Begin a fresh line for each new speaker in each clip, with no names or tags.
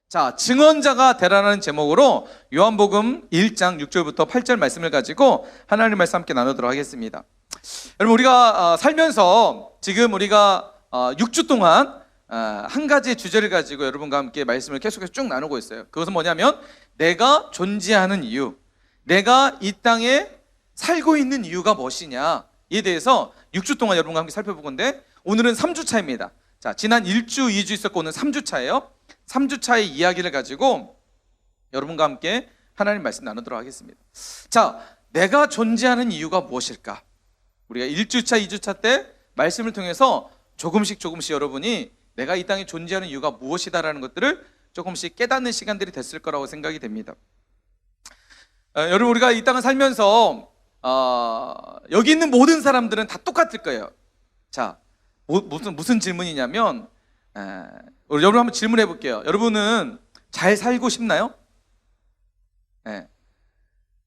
자, 증언자가 되라는 제목으로 요한복음 1장 6절부터 8절 말씀을 가지고 하나님 말씀 함께 나누도록 하겠습니다. 여러분, 우리가 살면서 지금 우리가 6주 동안 한 가지 주제를 가지고 여러분과 함께 말씀을 계속해서 쭉 나누고 있어요. 그것은 뭐냐면 내가 존재하는 이유, 내가 이 땅에 살고 있는 이유가 무엇이냐에 대해서 6주 동안 여러분과 함께 살펴볼 건데, 오늘은 3주 차입니다. 자, 지난 1주, 2주 있었고 오늘 3주 차예요. 3주 차의 이야기를 가지고 여러분과 함께 하나님 말씀 나누도록 하겠습니다. 자, 내가 존재하는 이유가 무엇일까? 우리가 1주차, 2주차 때 말씀을 통해서 조금씩 여러분이 내가 이 땅에 존재하는 이유가 무엇이다라는 것들을 조금씩 깨닫는 시간들이 됐을 거라고 생각이 됩니다. 여러분, 우리가 이 땅을 살면서 여기 있는 모든 사람들은 다 똑같을 거예요. 자, 무슨 질문이냐면, 여러분 한번 질문해 볼게요. 여러분은 잘 살고 싶나요?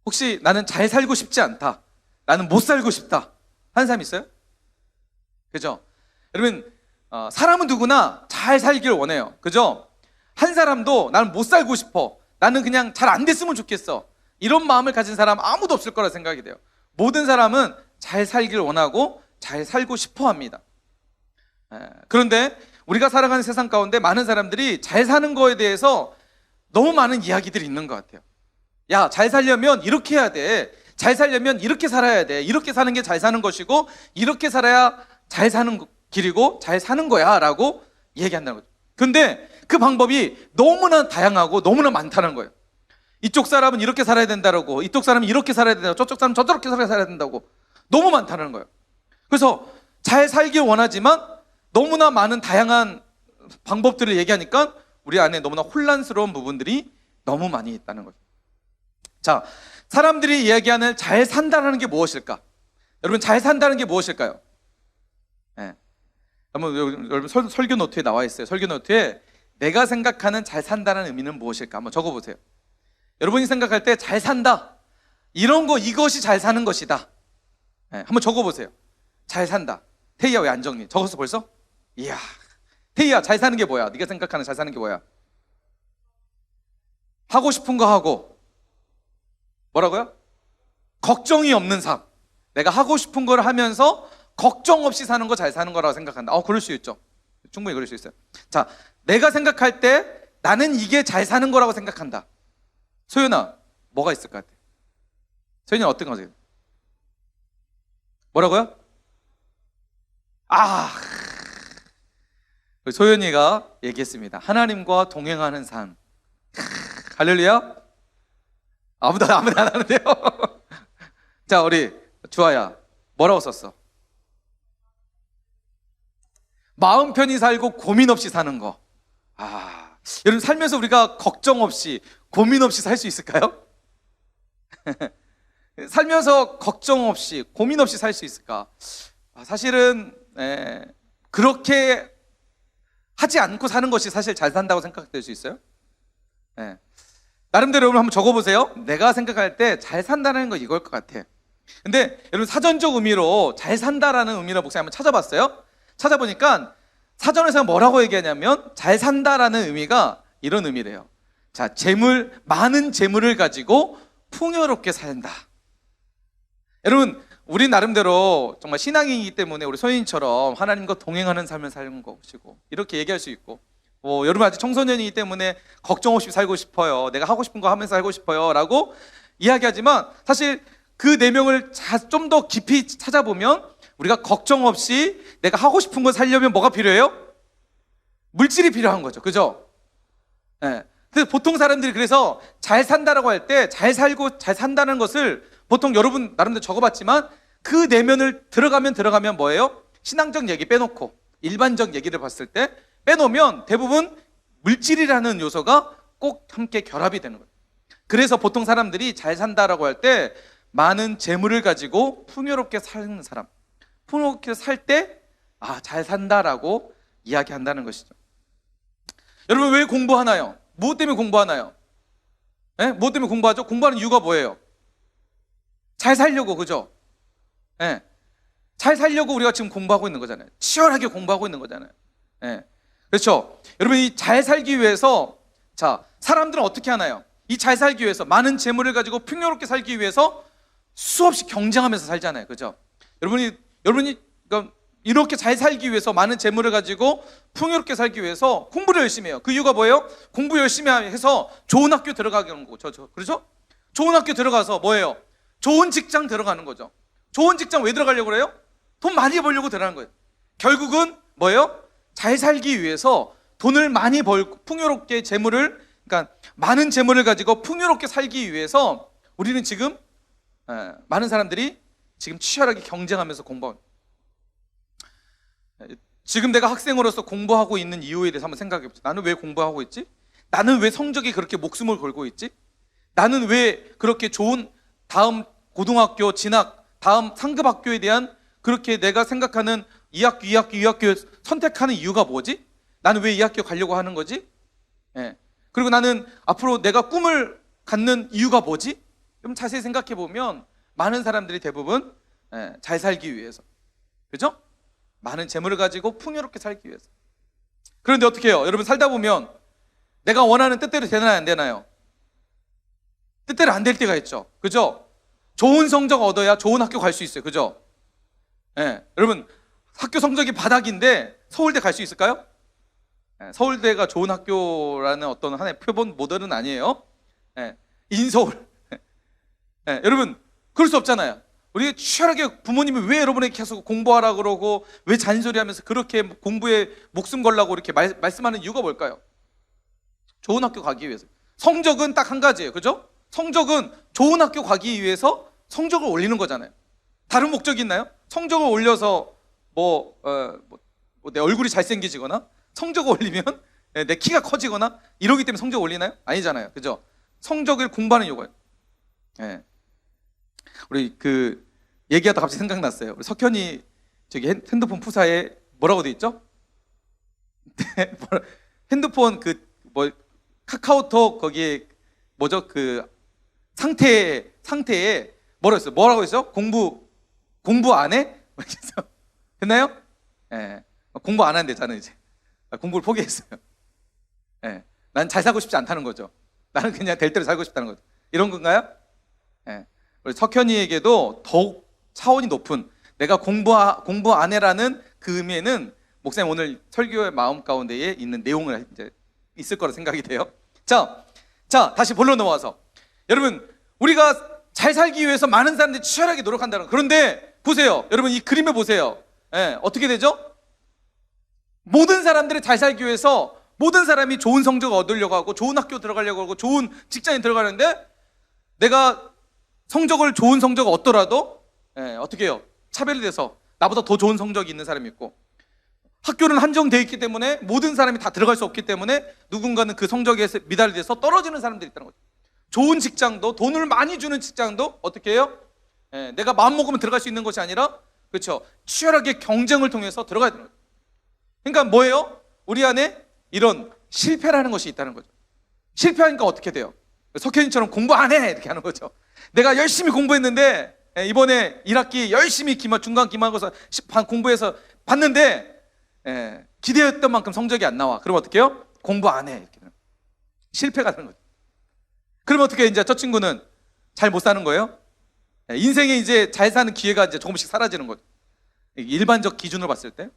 혹시 나는 잘 살고 싶지 않다, 나는 못 살고 싶다 하는 사람 있어요? 그죠? 여러분, 사람은 누구나 잘 살기를 원해요. 그죠? 한 사람도 나는 못 살고 싶어, 나는 그냥 잘 안 됐으면 좋겠어, 이런 마음을 가진 사람 아무도 없을 거라 생각이 돼요. 모든 사람은 잘 살기를 원하고 잘 살고 싶어 합니다. 그런데 우리가 살아가는 세상 가운데 많은 사람들이 잘 사는 거에 대해서 너무 많은 이야기들이 있는 것 같아요. 야, 잘 살려면 이렇게 해야 돼, 잘 살려면 이렇게 살아야 돼, 이렇게 사는 게 잘 사는 것이고 이렇게 살아야 잘 사는 길이고 잘 사는 거야 라고 얘기한다는 거죠. 근데 그 방법이 너무나 다양하고 너무나 많다는 거예요. 이쪽 사람은 이렇게 살아야 된다고, 이쪽 사람은 이렇게 살아야 된다고, 저쪽 사람은 저렇게 살아야 된다고, 너무 많다는 거예요. 그래서 잘 살길 원하지만 너무나 많은 다양한 방법들을 얘기하니까 우리 안에 너무나 혼란스러운 부분들이 너무 많이 있다는 거죠. 자, 사람들이 이야기하는 잘 산다는 게 무엇일까? 여러분, 잘 산다는 게 무엇일까요? 여러분 설교 노트에 나와 있어요. 설교 노트에 내가 생각하는 잘 산다는 의미는 무엇일까? 한번 적어보세요. 여러분이 생각할 때 잘 산다, 이런 거, 이것이 잘 사는 것이다, 한번 적어보세요. 잘 산다. 태희야, 왜 안 적니? 적었어 벌써? 이야, 태희야, 잘 사는 게 뭐야? 네가 생각하는 잘 사는 게 뭐야? 하고 싶은 거 하고, 뭐라고요? 걱정이 없는 삶. 내가 하고 싶은 걸 하면서 걱정 없이 사는 거 잘 사는 거라고 생각한다. 그럴 수 있죠. 충분히 그럴 수 있어요. 자, 내가 생각할 때 나는 이게 잘 사는 거라고 생각한다. 소연아, 뭐가 있을 것 같아? 소연이는 어떤 거지? 뭐라고요? 소연이가 얘기했습니다. 하나님과 동행하는 삶. 할렐루야? 아무도 안 하는데요? 자, 우리 주아야, 뭐라고 썼어? 마음 편히 살고 고민 없이 사는 거. 여러분, 살면서 우리가 걱정 없이 고민 없이 살 수 있을까요? 살면서 걱정 없이 고민 없이 살 수 있을까? 사실은 그렇게 하지 않고 사는 것이 사실 잘 산다고 생각될 수 있어요. 나름대로 여러분 한번 적어보세요. 내가 생각할 때 잘 산다는 거 이걸 것 같아. 근데 여러분, 사전적 의미로 잘 산다라는 의미로 목사님 한번 찾아봤어요. 찾아보니까 사전에서 뭐라고 얘기하냐면 잘 산다라는 의미가 이런 의미래요. 자, 많은 재물을 가지고 풍요롭게 산다. 여러분, 우리 나름대로 정말 신앙이기 때문에 우리 소인처럼 하나님과 동행하는 삶을 사는 것이고 이렇게 얘기할 수 있고, 여러분 아직 청소년이기 때문에 걱정 없이 살고 싶어요, 내가 하고 싶은 거 하면서 살고 싶어요 라고 이야기하지만, 사실 그 내용을 좀 더 깊이 찾아보면 우리가 걱정 없이 내가 하고 싶은 거 살려면 뭐가 필요해요? 물질이 필요한 거죠. 그죠? 근데 보통 사람들이 그래서 잘 산다라고 할 때 잘 살고 잘 산다는 것을 보통 여러분 나름대로 적어봤지만 그 내면을 들어가면 뭐예요? 신앙적 얘기 빼놓고 일반적 얘기를 봤을 때 빼놓으면 대부분 물질이라는 요소가 꼭 함께 결합이 되는 거예요. 그래서 보통 사람들이 잘 산다라고 할 때 많은 재물을 가지고 풍요롭게 사는 사람, 풍요롭게 살 때 잘 산다라고 이야기한다는 것이죠. 여러분, 왜 공부하나요? 무엇 때문에 공부하나요? 무엇 때문에 공부하죠? 공부하는 이유가 뭐예요? 잘 살려고, 그죠? 잘 살려고 우리가 지금 공부하고 있는 거잖아요. 치열하게 공부하고 있는 거잖아요. 그렇죠? 여러분, 이 잘 살기 위해서 자, 사람들은 어떻게 하나요? 이 잘 살기 위해서, 많은 재물을 가지고 풍요롭게 살기 위해서 수없이 경쟁하면서 살잖아요. 그죠? 여러분이 그러니까 이렇게 잘 살기 위해서, 많은 재물을 가지고 풍요롭게 살기 위해서 공부를 열심히 해요. 그 이유가 뭐예요? 공부 열심히 해서 좋은 학교 들어가는 거죠. 그렇죠? 좋은 학교 들어가서 뭐예요? 좋은 직장 들어가는 거죠. 좋은 직장 왜 들어가려고 그래요? 돈 많이 벌려고 들어가는 거예요. 결국은 뭐예요? 잘 살기 위해서 돈을 많이 벌고 풍요롭게 재물을, 그러니까 많은 재물을 가지고 풍요롭게 살기 위해서 우리는 지금 많은 사람들이 지금 치열하게 경쟁하면서 공부하고, 지금 내가 학생으로서 공부하고 있는 이유에 대해서 한번 생각해 보세요. 나는 왜 공부하고 있지? 나는 왜 성적에 그렇게 목숨을 걸고 있지? 나는 왜 그렇게 좋은 다음 고등학교 진학, 다음 상급 학교에 대한 그렇게 내가 생각하는 이 학교 선택하는 이유가 뭐지? 나는 왜 이 학교 가려고 하는 거지? 그리고 나는 앞으로 내가 꿈을 갖는 이유가 뭐지? 좀 자세히 생각해 보면 많은 사람들이 대부분 잘 살기 위해서, 그죠? 많은 재물을 가지고 풍요롭게 살기 위해서. 그런데 어떻게 해요? 여러분, 살다 보면 내가 원하는 뜻대로 되나요, 안 되나요? 뜻대로 안 될 때가 있죠. 그죠? 좋은 성적 얻어야 좋은 학교 갈 수 있어요. 그죠? 여러분, 학교 성적이 바닥인데 서울대 갈 수 있을까요? 서울대가 좋은 학교라는 어떤 하나의 표본 모델은 아니에요. 인서울. 여러분, 그럴 수 없잖아요. 우리 치열하게 부모님이 왜 여러분에게 계속 공부하라 그러고 왜 잔소리하면서 그렇게 공부에 목숨 걸라고 이렇게 말씀하는 이유가 뭘까요? 좋은 학교 가기 위해서. 성적은 딱 한 가지예요. 그죠? 성적은 좋은 학교 가기 위해서 성적을 올리는 거잖아요. 다른 목적이 있나요? 성적을 올려서 내 얼굴이 잘생기지거나, 성적을 올리면 내 키가 커지거나 이러기 때문에 성적을 올리나요? 아니잖아요. 그죠? 성적을 공부하는 이유가요. 우리 그 얘기하다 갑자기 생각났어요. 우리 석현이 저기 핸드폰 푸사에 뭐라고 돼 있죠? 핸드폰 카카오톡 거기에 뭐죠? 그 상태에 뭐라고 했어요? 공부 안 해? 됐나요? 공부 안 하는데 저는 이제 공부를 포기했어요. 난 잘 살고 싶지 않다는 거죠. 나는 그냥 될 대로 살고 싶다는 거죠. 이런 건가요? 우리 석현이에게도 더욱 차원이 높은, 내가 공부 안 해라는 그 의미에는 목사님 오늘 설교의 마음 가운데에 있는 내용을 이제 있을 거라 생각이 돼요. 자, 다시 본론 넘어와서, 여러분, 우리가 잘 살기 위해서 많은 사람들이 치열하게 노력한다는 거. 그런데 보세요, 여러분, 이 그림에 보세요. 어떻게 되죠? 모든 사람들이 잘 살기 위해서 모든 사람이 좋은 성적을 얻으려고 하고 좋은 학교 들어가려고 하고 좋은 직장에 들어가는데, 내가 좋은 성적을 얻더라도 어떻게 해요? 차별이 돼서 나보다 더 좋은 성적이 있는 사람이 있고, 학교는 한정되어 있기 때문에 모든 사람이 다 들어갈 수 없기 때문에 누군가는 그 성적에 미달이 돼서 떨어지는 사람들이 있다는 거죠. 좋은 직장도, 돈을 많이 주는 직장도 어떻게 해요? 내가 마음 먹으면 들어갈 수 있는 것이 아니라, 그렇죠, 치열하게 경쟁을 통해서 들어가야 되는 거죠. 그러니까 뭐예요? 우리 안에 이런 실패라는 것이 있다는 거죠. 실패하니까 어떻게 돼요? 석현이처럼 공부 안 해! 이렇게 하는 거죠. 내가 열심히 공부했는데 이번에 1학기 열심히 중간 기말고사 공부해서 봤는데 기대했던 만큼 성적이 안 나와. 그럼 어떻게 해요? 공부 안 해. 이렇게 실패가 되는 거죠. 그럼 어떻게 이제 저 친구는 잘 못 사는 거예요? 인생에 이제 잘 사는 기회가 이제 조금씩 사라지는 거죠. 일반적 기준으로 봤을 때.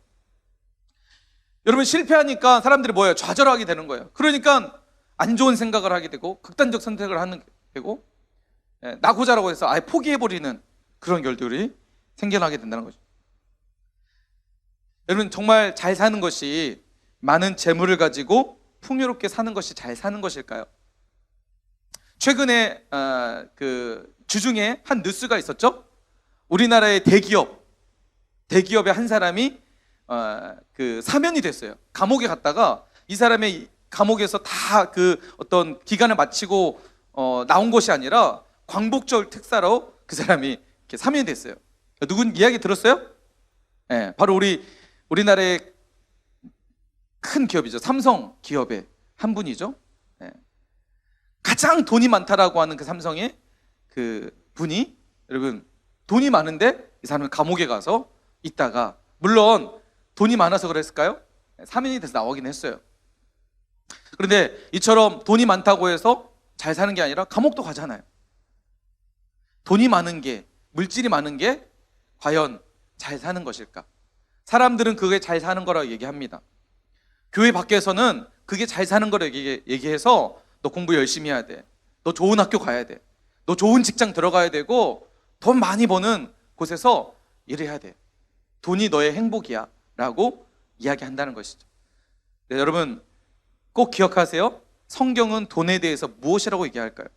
여러분, 실패하니까 사람들이 뭐예요? 좌절하게 되는 거예요. 그러니까 안 좋은 생각을 하게 되고 극단적 선택을 하는 게 되고, 나고자라고 해서 아예 포기해버리는 그런 결들이 생겨나게 된다는 거죠. 여러분, 정말 잘 사는 것이 많은 재물을 가지고 풍요롭게 사는 것이 잘 사는 것일까요? 최근에 그 주중에 한 뉴스가 있었죠. 우리나라의 대기업의 한 사람이 그 사면이 됐어요. 감옥에 갔다가 이 사람의 감옥에서 다 그 어떤 기간을 마치고 나온 것이 아니라 광복절 특사로 그 사람이 이렇게 사면이 됐어요. 누군 이야기 들었어요? 바로 우리나라의 큰 기업이죠. 삼성 기업의 한 분이죠. 가장 돈이 많다라고 하는 그 삼성의 그 분이, 여러분, 돈이 많은데 이 사람은 감옥에 가서 있다가, 물론 돈이 많아서 그랬을까요? 사면이 돼서 나오긴 했어요. 그런데 이처럼 돈이 많다고 해서 잘 사는 게 아니라 감옥도 가잖아요. 돈이 많은 게, 물질이 많은 게 과연 잘 사는 것일까? 사람들은 그게 잘 사는 거라고 얘기합니다. 교회 밖에서는 그게 잘 사는 거라고 얘기해서 너 공부 열심히 해야 돼, 너 좋은 학교 가야 돼, 너 좋은 직장 들어가야 되고 돈 많이 버는 곳에서 일해야 돼, 돈이 너의 행복이야 라고 이야기한다는 것이죠. 네, 여러분 꼭 기억하세요. 성경은 돈에 대해서 무엇이라고 얘기할까요?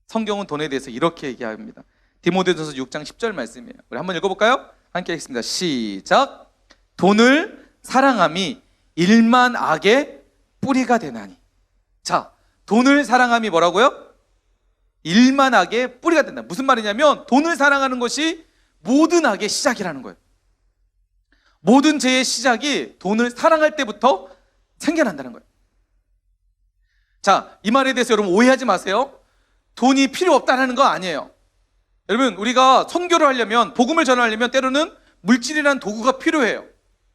성경은 돈에 대해서 이렇게 얘기합니다. 디모데전서 6장 10절 말씀이에요. 우리 한번 읽어볼까요? 함께 읽겠습니다. 시작. 돈을 사랑함이 일만 악의 뿌리가 되나니. 자, 돈을 사랑함이 뭐라고요? 일만 악의 뿌리가 된다. 무슨 말이냐면 돈을 사랑하는 것이 모든 악의 시작이라는 거예요. 모든 죄의 시작이 돈을 사랑할 때부터 생겨난다는 거예요. 자, 이 말에 대해서 여러분 오해하지 마세요. 돈이 필요 없다는 거 아니에요. 여러분, 우리가 선교를 하려면, 복음을 전하려면 때로는 물질이라는 도구가 필요해요.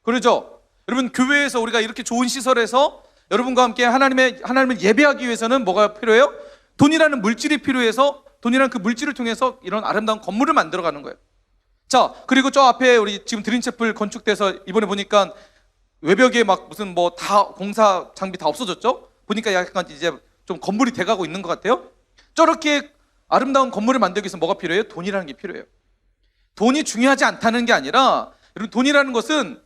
그러죠? 여러분, 교회에서 우리가 이렇게 좋은 시설에서 여러분과 함께 하나님을 예배하기 위해서는 뭐가 필요해요? 돈이라는 물질이 필요해서, 돈이라는 그 물질을 통해서 이런 아름다운 건물을 만들어가는 거예요. 자, 그리고 저 앞에 우리 지금 드림채플 건축돼서 이번에 보니까 외벽에 막 무슨 뭐 다 공사 장비 다 없어졌죠? 보니까 약간 이제 좀 건물이 돼가고 있는 것 같아요. 저렇게 아름다운 건물을 만들기 위해서 뭐가 필요해요? 돈이라는 게 필요해요. 돈이 중요하지 않다는 게 아니라, 여러분, 돈이라는 것은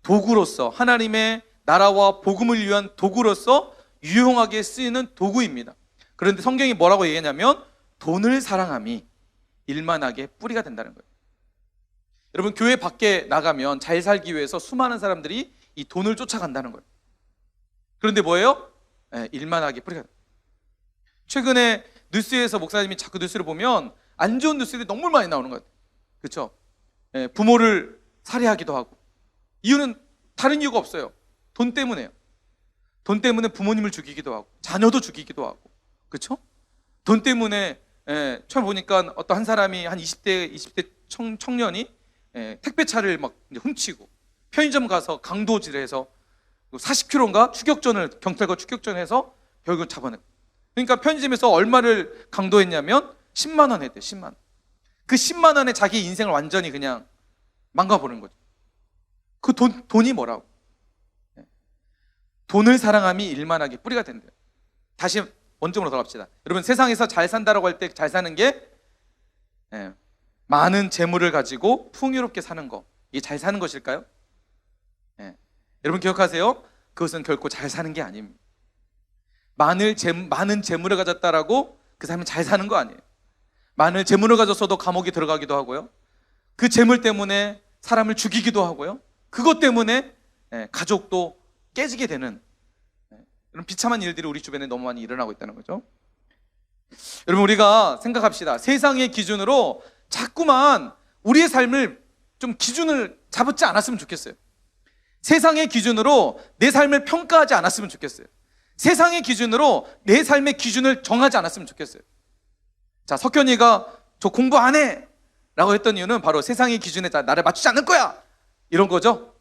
도구로서, 하나님의 나라와 복음을 위한 도구로서 유용하게 쓰이는 도구입니다. 그런데 성경이 뭐라고 얘기하냐면 돈을 사랑함이 일만하게 뿌리가 된다는 거예요. 여러분, 교회 밖에 나가면 잘 살기 위해서 수많은 사람들이 이 돈을 쫓아간다는 거예요. 그런데 뭐예요? 일만하게 뿌리가 된다. 최근에 뉴스에서 목사님이 자꾸 뉴스를 보면 안 좋은 뉴스들이 너무 많이 나오는 것 같아요. 그렇죠? 부모를 살해하기도 하고. 이유는 다른 이유가 없어요. 돈 때문에요. 돈 때문에 부모님을 죽이기도 하고 자녀도 죽이기도 하고. 그렇죠? 돈 때문에 처음 보니까 어떤 한 사람이 한 20대 청년이 택배차를 막 훔치고 편의점 가서 강도질해서 40km인가 경찰과 추격전해서 결국 잡아냈고. 그러니까 편의점에서 얼마를 강도했냐면 10만 원 했대. 10만 원. 그 10만 원에 자기 인생을 완전히 그냥 망가버린 거죠. 그 돈이 뭐라고? 돈을 사랑함이 일만하게 뿌리가 된대요. 다시 원점으로 돌아갑시다. 여러분, 세상에서 잘 산다라고 할 때 잘 사는 게 많은 재물을 가지고 풍요롭게 사는 거, 이게 잘 사는 것일까요? 여러분 기억하세요. 그것은 결코 잘 사는 게 아닙니다. 많은 재물을 가졌다라고 그 사람이 잘 사는 거 아니에요. 많은 재물을 가졌어도 감옥에 들어가기도 하고요. 그 재물 때문에 사람을 죽이기도 하고요. 그것 때문에 가족도 깨지게 되는 이런 비참한 일들이 우리 주변에 너무 많이 일어나고 있다는 거죠. 여러분, 우리가 생각합시다. 세상의 기준으로 자꾸만 우리의 삶을 좀 기준을 잡지 않았으면 좋겠어요. 세상의 기준으로 내 삶을 평가하지 않았으면 좋겠어요. 세상의 기준으로 내 삶의 기준을 정하지 않았으면 좋겠어요. 자, 석현이가 저 공부 안 해! 라고 했던 이유는 바로 세상의 기준에 나를 맞추지 않을 거야! 이런 거죠.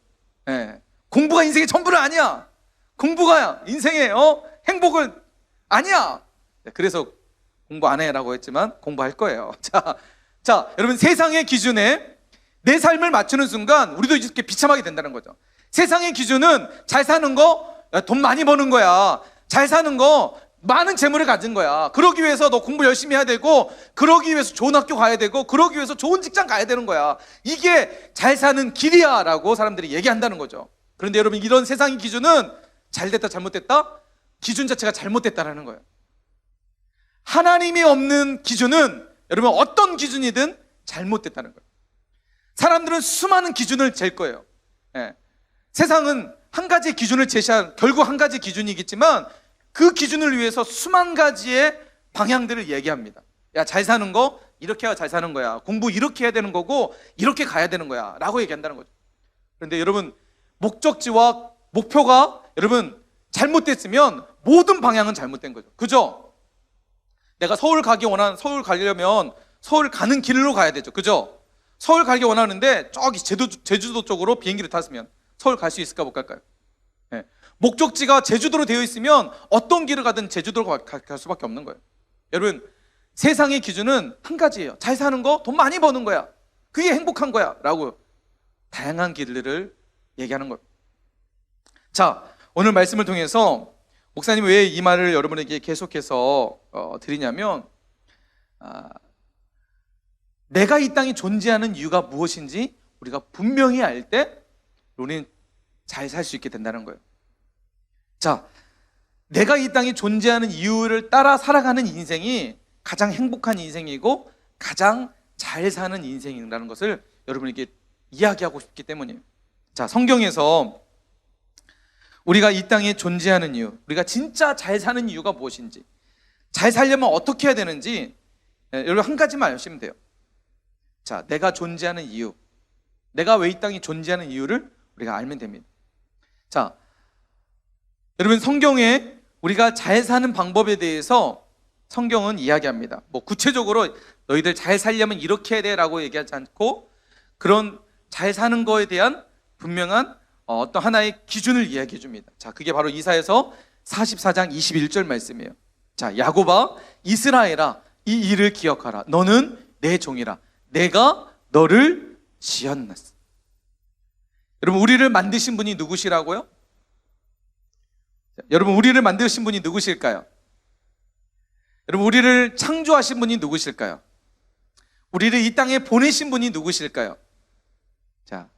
공부가 인생의 전부는 아니야! 공부가 인생의 행복은 아니야! 그래서 공부 안 해! 라고 했지만 공부할 거예요. 자, 여러분, 세상의 기준에 내 삶을 맞추는 순간 우리도 이렇게 비참하게 된다는 거죠. 세상의 기준은 잘 사는 거, 돈 많이 버는 거야. 잘 사는 거, 많은 재물을 가진 거야. 그러기 위해서 너 공부 열심히 해야 되고, 그러기 위해서 좋은 학교 가야 되고, 그러기 위해서 좋은 직장 가야 되는 거야. 이게 잘 사는 길이야 라고 사람들이 얘기한다는 거죠. 그런데 여러분, 이런 세상의 기준은 잘됐다 잘못됐다? 기준 자체가 잘못됐다라는 거예요. 하나님이 없는 기준은 여러분 어떤 기준이든 잘못됐다는 거예요. 사람들은 수많은 기준을 잴 거예요. 세상은 한 가지 기준을 결국 한 가지 기준이겠지만 그 기준을 위해서 수만 가지의 방향들을 얘기합니다. 야, 잘 사는 거 이렇게 해야 잘 사는 거야. 공부 이렇게 해야 되는 거고 이렇게 가야 되는 거야 라고 얘기한다는 거죠. 그런데 여러분, 목적지와 목표가 여러분 잘못됐으면 모든 방향은 잘못된 거죠. 그죠? 내가 서울 가려면 서울 가는 길로 가야 되죠. 그죠? 서울 가기 원하는데 저기 제주도 쪽으로 비행기를 탔으면 서울 갈 수 있을까 못 갈까요? 목적지가 제주도로 되어 있으면 어떤 길을 가든 제주도로 갈 수밖에 없는 거예요. 여러분, 세상의 기준은 한 가지예요. 잘 사는 거, 돈 많이 버는 거야. 그게 행복한 거야 라고 다양한 길들을 얘기하는 거예요. 자, 오늘 말씀을 통해서 목사님이 왜 이 말을 여러분에게 계속해서 드리냐면, 내가 이 땅에 존재하는 이유가 무엇인지 우리가 분명히 알 때 우리는 잘 살 수 있게 된다는 거예요. 자, 내가 이 땅에 존재하는 이유를 따라 살아가는 인생이 가장 행복한 인생이고 가장 잘 사는 인생이라는 것을 여러분에게 이야기하고 싶기 때문이에요. 자, 성경에서 우리가 이 땅에 존재하는 이유, 우리가 진짜 잘 사는 이유가 무엇인지, 잘 살려면 어떻게 해야 되는지 여러분 한 가지만 아시면 돼요. 자, 내가 존재하는 이유, 내가 왜 이 땅에 존재하는 이유를 우리가 알면 됩니다. 자, 여러분, 성경에 우리가 잘 사는 방법에 대해서 성경은 이야기합니다. 뭐 구체적으로 너희들 잘 살려면 이렇게 해야 돼 라고 얘기하지 않고, 그런 잘 사는 거에 대한 분명한 어떤 하나의 기준을 이야기해 줍니다. 자, 그게 바로 이사야서 44장 21절 말씀이에요. 자, 야곱아, 이스라엘아, 이 일을 기억하라. 너는 내 종이라. 내가 너를 지었났어. 여러분, 우리를 만드신 분이 누구시라고요? 여러분, 우리를 만드신 분이 누구실까요? 여러분, 우리를 창조하신 분이 누구실까요? 우리를 이 땅에 보내신 분이 누구실까요? 자,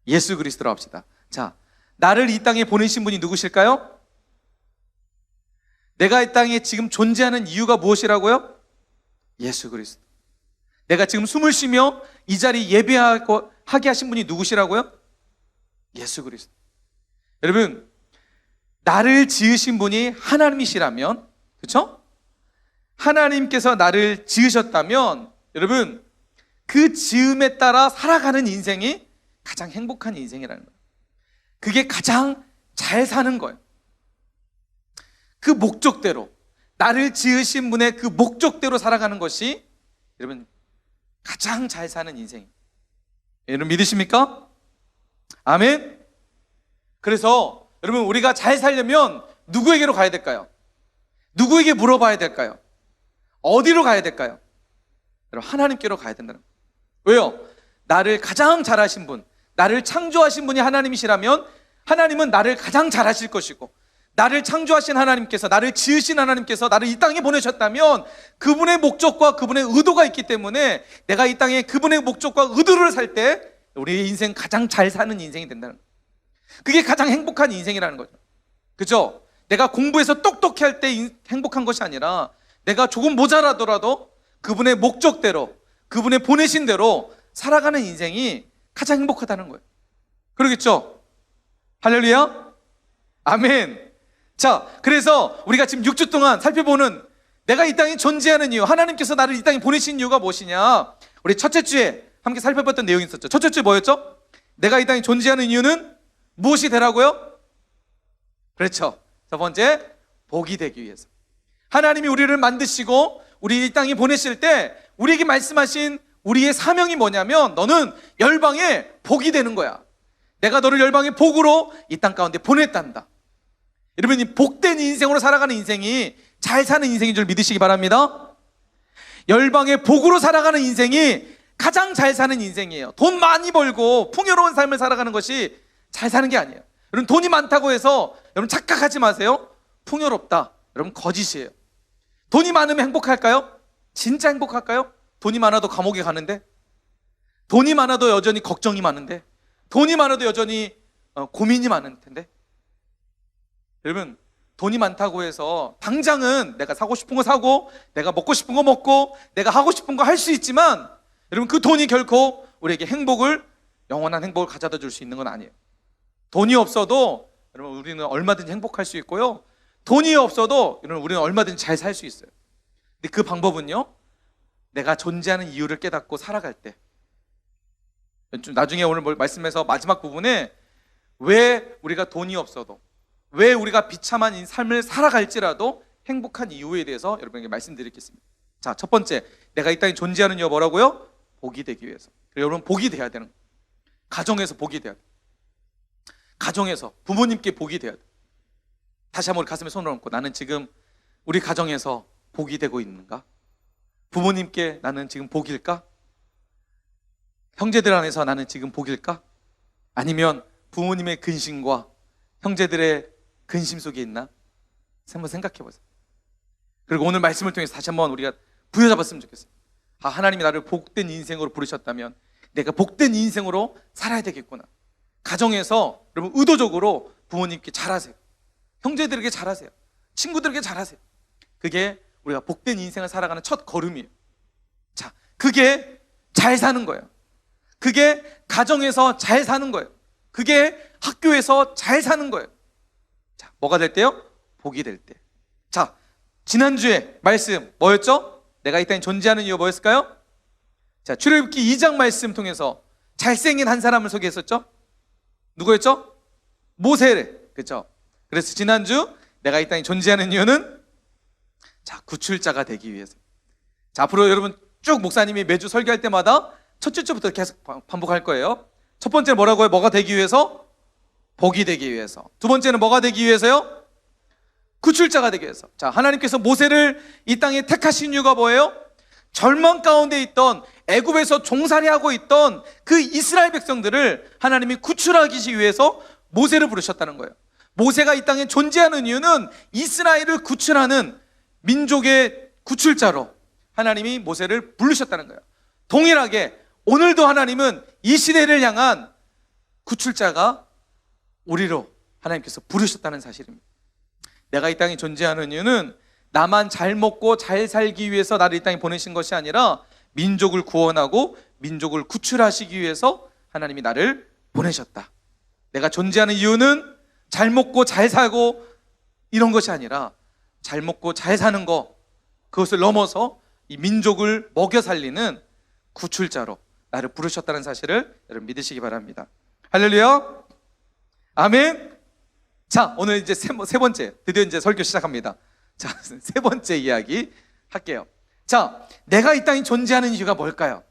예수 그리스도로 합시다. 자, 나를 이 땅에 보내신 분이 누구실까요? 내가 이 땅에 지금 존재하는 이유가 무엇이라고요? 예수 그리스도. 내가 지금 숨을 쉬며 이 자리 예배하게 하신 분이 누구시라고요? 예수 그리스도. 여러분, 나를 지으신 분이 하나님이시라면, 그렇죠? 하나님께서 나를 지으셨다면 여러분, 그 지음에 따라 살아가는 인생이 가장 행복한 인생이라는 거예요. 그게 가장 잘 사는 거예요. 그 목적대로, 나를 지으신 분의 그 목적대로 살아가는 것이 여러분 가장 잘 사는 인생이에요. 여러분 믿으십니까? 아멘. 그래서 여러분, 우리가 잘 살려면 누구에게로 가야 될까요? 누구에게 물어봐야 될까요? 어디로 가야 될까요? 여러분, 하나님께로 가야 된다는 거예요. 왜요? 나를 가장 잘하신 분, 나를 창조하신 분이 하나님이시라면 하나님은 나를 가장 잘하실 것이고, 나를 창조하신 하나님께서, 나를 지으신 하나님께서 나를 이 땅에 보내셨다면 그분의 목적과 그분의 의도가 있기 때문에 내가 이 땅에 그분의 목적과 의도를 살 때 우리의 인생 가장 잘 사는 인생이 된다는 거예요. 그게 가장 행복한 인생이라는 거죠. 그죠? 내가 공부해서 똑똑히 할 때 행복한 것이 아니라 내가 조금 모자라더라도 그분의 목적대로, 그분의 보내신 대로 살아가는 인생이 가장 행복하다는 거예요. 그러겠죠? 할렐루야? 아멘. 자, 그래서 우리가 지금 6주 동안 살펴보는 내가 이 땅에 존재하는 이유, 하나님께서 나를 이 땅에 보내신 이유가 무엇이냐, 우리 첫째 주에 함께 살펴봤던 내용이 있었죠. 첫째 주 뭐였죠? 내가 이 땅에 존재하는 이유는 무엇이 되라고요? 그렇죠. 첫 번째, 복이 되기 위해서. 하나님이 우리를 만드시고 우리 이 땅에 보내실 때 우리에게 말씀하신 우리의 사명이 뭐냐면, 너는 열방의 복이 되는 거야. 내가 너를 열방의 복으로 이 땅 가운데 보냈단다. 여러분, 이 복된 인생으로 살아가는 인생이 잘 사는 인생인 줄 믿으시기 바랍니다. 열방의 복으로 살아가는 인생이 가장 잘 사는 인생이에요. 돈 많이 벌고 풍요로운 삶을 살아가는 것이 잘 사는 게 아니에요. 여러분, 돈이 많다고 해서 여러분 착각하지 마세요. 풍요롭다, 여러분 거짓이에요. 돈이 많으면 행복할까요? 진짜 행복할까요? 돈이 많아도 감옥에 가는데, 돈이 많아도 여전히 걱정이 많은데, 돈이 많아도 여전히 고민이 많을 텐데. 여러분, 돈이 많다고 해서 당장은 내가 사고 싶은 거 사고, 내가 먹고 싶은 거 먹고, 내가 하고 싶은 거 할 수 있지만, 여러분 그 돈이 결코 우리에게 행복을, 영원한 행복을 가져다 줄 수 있는 건 아니에요. 돈이 없어도 여러분 우리는 얼마든지 행복할 수 있고요, 돈이 없어도 여러분 우리는 얼마든지 잘 살 수 있어요. 근데 그 방법은요, 내가 존재하는 이유를 깨닫고 살아갈 때, 좀 나중에 오늘 말씀에서 마지막 부분에 왜 우리가 돈이 없어도, 왜 우리가 비참한 삶을 살아갈지라도 행복한 이유에 대해서 여러분에게 말씀드리겠습니다. 자, 첫 번째, 내가 이 땅에 존재하는 이유가 뭐라고요? 복이 되기 위해서. 그리고 여러분, 복이 돼야 되는 거예요. 가정에서 복이 돼야 돼요. 가정에서 부모님께 복이 돼야 돼요. 다시 한번 우리 가슴에 손을 얹고, 나는 지금 우리 가정에서 복이 되고 있는가? 부모님께 나는 지금 복일까? 형제들 안에서 나는 지금 복일까? 아니면 부모님의 근심과 형제들의 근심 속에 있나? 한번 생각해 보세요. 그리고 오늘 말씀을 통해서 다시 한번 우리가 부여잡았으면 좋겠어요. 하나님이 나를 복된 인생으로 부르셨다면 내가 복된 인생으로 살아야 되겠구나. 가정에서 여러분 의도적으로 부모님께 잘하세요. 형제들에게 잘하세요. 친구들에게 잘하세요. 그게 우리가 복된 인생을 살아가는 첫 걸음이에요. 자, 그게 잘 사는 거예요. 그게 가정에서 잘 사는 거예요. 그게 학교에서 잘 사는 거예요. 자, 뭐가 될 때요? 복이 될 때. 자, 지난주에 말씀 뭐였죠? 내가 이 땅에 존재하는 이유가 뭐였을까요? 자, 출애굽기 2장 말씀 통해서 잘생긴 한 사람을 소개했었죠? 누구였죠? 모세를. 그렇죠? 그래서 지난주 내가 이 땅에 존재하는 이유는 자, 구출자가 되기 위해서. 자, 앞으로 여러분 쭉 목사님이 매주 설교할 때마다 첫째 주부터 계속 반복할 거예요. 첫 번째는 뭐라고요? 뭐가 되기 위해서? 복이 되기 위해서. 두 번째는 뭐가 되기 위해서요? 구출자가 되기 위해서. 자, 하나님께서 모세를 이 땅에 택하신 이유가 뭐예요? 절망 가운데 있던, 애굽에서 종살이하고 있던 그 이스라엘 백성들을 하나님이 구출하기 위해서 모세를 부르셨다는 거예요. 모세가 이 땅에 존재하는 이유는 이스라엘을 구출하는 민족의 구출자로 하나님이 모세를 부르셨다는 거예요. 동일하게 오늘도 하나님은 이 시대를 향한 구출자가 우리로 하나님께서 부르셨다는 사실입니다. 내가 이 땅에 존재하는 이유는 나만 잘 먹고 잘 살기 위해서 나를 이 땅에 보내신 것이 아니라 민족을 구원하고 민족을 구출하시기 위해서 하나님이 나를 보내셨다. 내가 존재하는 이유는 잘 먹고 잘 살고 이런 것이 아니라 잘 먹고 잘 사는 것, 그것을 넘어서 이 민족을 먹여 살리는 구출자로 나를 부르셨다는 사실을 여러분 믿으시기 바랍니다. 할렐루야. 아멘. 자, 오늘 이제 세 번째, 드디어 이제 설교 시작합니다. 자, 세 번째 이야기 할게요. 자, 내가 이 땅에 존재하는 이유가 뭘까요?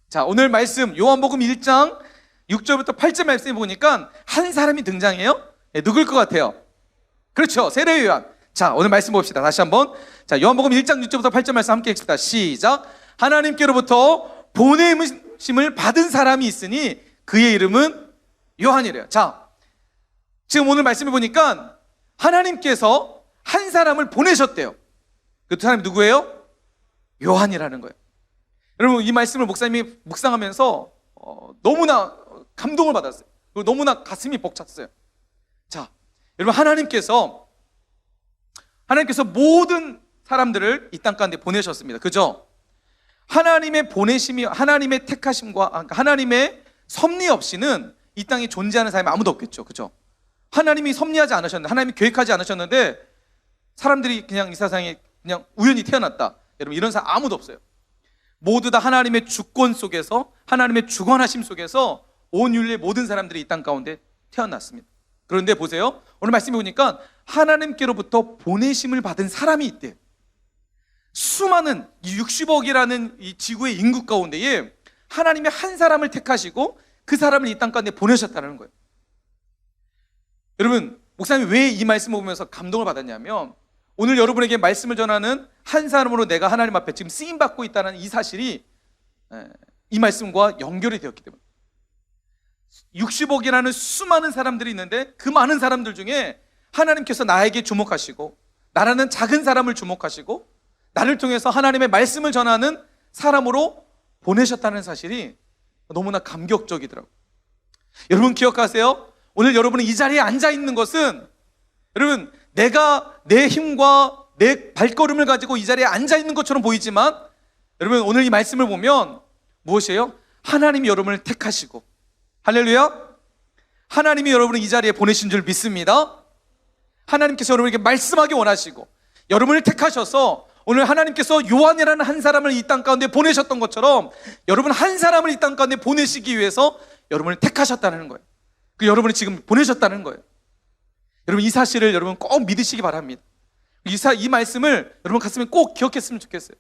자, 오늘 말씀 요한복음 1장 6절부터 8절 말씀에 보니까 한 사람이 등장해요. 네, 누굴 것 같아요? 그렇죠, 세례 요한. 자, 오늘 말씀 봅시다. 다시 한번. 자, 요한복음 1장 6절부터 8절 말씀 함께 읽습니다. 시작. 하나님께로부터 보내심을 받은 사람이 있으니 그의 이름은 요한이래요. 자, 지금 오늘 말씀해 보니까 하나님께서 한 사람을 보내셨대요. 그 사람이 누구예요? 요한이라는 거예요. 여러분, 이 말씀을 목사님이 묵상하면서 너무나 감동을 받았어요. 그리고 너무나 가슴이 벅찼어요. 자, 여러분, 하나님께서 모든 사람들을 이 땅 가운데 보내셨습니다. 그죠? 하나님의 보내심이, 하나님의 택하심과 하나님의 섭리 없이는 이 땅에 존재하는 사람이 아무도 없겠죠. 그죠? 하나님이 섭리하지 않으셨는데, 하나님이 계획하지 않으셨는데 사람들이 그냥 이 세상에 그냥 우연히 태어났다, 여러분, 이런 사람 아무도 없어요. 모두 다 하나님의 주권 속에서, 하나님의 주관하심 속에서 온 인류의 모든 사람들이 이 땅 가운데 태어났습니다. 그런데 보세요, 오늘 말씀해 보니까 하나님께로부터 보내심을 받은 사람이 있대요. 수많은 60억이라는 이 지구의 인구 가운데에 하나님이 한 사람을 택하시고 그 사람을 이 땅 가운데 보내셨다는 거예요. 여러분, 목사님이 왜 이 말씀을 보면서 감동을 받았냐면, 오늘 여러분에게 말씀을 전하는 한 사람으로 내가 하나님 앞에 지금 쓰임받고 있다는 이 사실이 이 말씀과 연결이 되었기 때문에, 60억이라는 수많은 사람들이 있는데 그 많은 사람들 중에 하나님께서 나에게 주목하시고, 나라는 작은 사람을 주목하시고 나를 통해서 하나님의 말씀을 전하는 사람으로 보내셨다는 사실이 너무나 감격적이더라고요. 여러분 기억하세요? 오늘 여러분이 이 자리에 앉아 있는 것은, 여러분, 내가 내 힘과 내 발걸음을 가지고 이 자리에 앉아 있는 것처럼 보이지만, 여러분, 오늘 이 말씀을 보면 무엇이에요? 하나님이 여러분을 택하시고, 할렐루야, 하나님이 여러분을 이 자리에 보내신 줄 믿습니다. 하나님께서 여러분에게 말씀하기 원하시고 여러분을 택하셔서 오늘 하나님께서 요한이라는 한 사람을 이 땅 가운데 보내셨던 것처럼 여러분 한 사람을 이 땅 가운데 보내시기 위해서 여러분을 택하셨다는 거예요. 그 여러분이 지금 보내셨다는 거예요. 여러분, 이 사실을 여러분 꼭 믿으시기 바랍니다. 이 말씀을 여러분 가슴에 꼭 기억했으면 좋겠어요.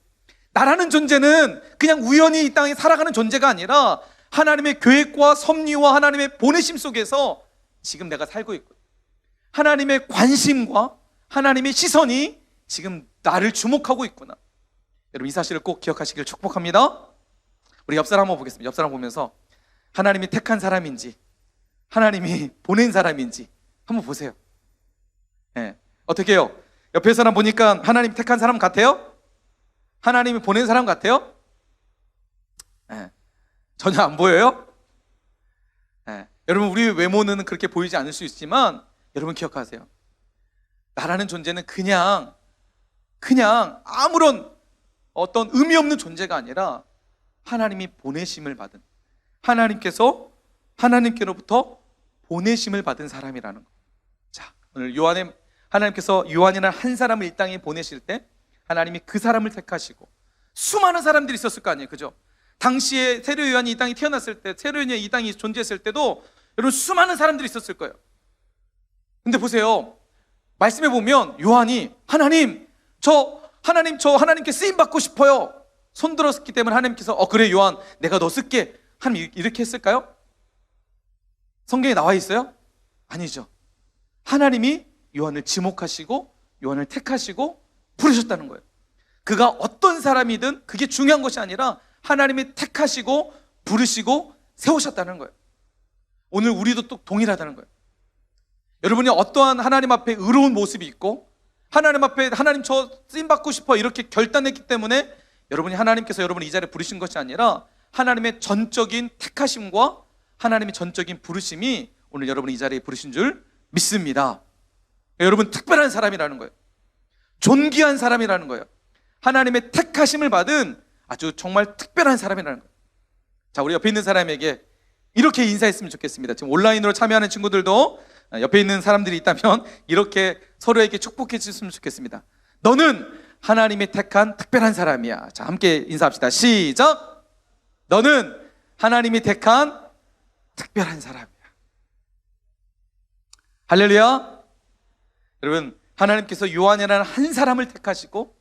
나라는 존재는 그냥 우연히 이 땅에 살아가는 존재가 아니라 하나님의 계획과 섭리와 하나님의 보내심 속에서 지금 내가 살고 있고, 하나님의 관심과 하나님의 시선이 지금 나를 주목하고 있구나. 여러분, 이 사실을 꼭 기억하시길 축복합니다. 우리 옆 사람 한번 보겠습니다. 옆 사람 보면서 하나님이 택한 사람인지 하나님이 보낸 사람인지 한번 보세요. 네. 어떻게 해요? 옆에 사람 보니까 하나님이 택한 사람 같아요? 하나님이 보낸 사람 같아요? 네. 전혀 안 보여요? 네. 여러분, 우리 외모는 그렇게 보이지 않을 수 있지만 여러분 기억하세요. 나라는 존재는 그냥 아무런 어떤 의미 없는 존재가 아니라 하나님이 보내심을 받은, 하나님께로부터 보내심을 받은 사람이라는 거. 자, 오늘 하나님께서 요한이라는 한 사람을 이 땅에 보내실 때 하나님이 그 사람을 택하시고, 수많은 사람들이 있었을 거 아니에요, 그죠? 당시에 세례 요한이 이 땅에 태어났을 때, 세례 요한이 이 땅에 존재했을 때도 여러분 수많은 사람들이 있었을 거예요. 근데 보세요, 말씀해 보면 요한이 저 하나님께 쓰임 받고 싶어요 손 들었기 때문에 하나님께서 그래 요한 내가 너 쓸게 하나님 이렇게 했을까요? 성경에 나와 있어요? 아니죠. 하나님이 요한을 지목하시고 요한을 택하시고 부르셨다는 거예요. 그가 어떤 사람이든 그게 중요한 것이 아니라 하나님이 택하시고 부르시고 세우셨다는 거예요. 오늘 우리도 또 동일하다는 거예요. 여러분이 어떠한 하나님 앞에 의로운 모습이 있고 하나님 앞에 하나님 저 쓰임 받고 싶어 이렇게 결단했기 때문에 여러분이 하나님께서 여러분을 이 자리에 부르신 것이 아니라 하나님의 전적인 택하심과 하나님의 전적인 부르심이 오늘 여러분을 이 자리에 부르신 줄 믿습니다. 여러분 특별한 사람이라는 거예요. 존귀한 사람이라는 거예요. 하나님의 택하심을 받은 아주 정말 특별한 사람이라는 거예요. 자, 우리 옆에 있는 사람에게 이렇게 인사했으면 좋겠습니다. 지금 온라인으로 참여하는 친구들도 옆에 있는 사람들이 있다면 이렇게 서로에게 축복해 주셨으면 좋겠습니다. 너는 하나님이 택한 특별한 사람이야. 자, 함께 인사합시다. 시작. 너는 하나님이 택한 특별한 사람이야. 할렐루야. 여러분, 하나님께서 요한이라는 한 사람을 택하시고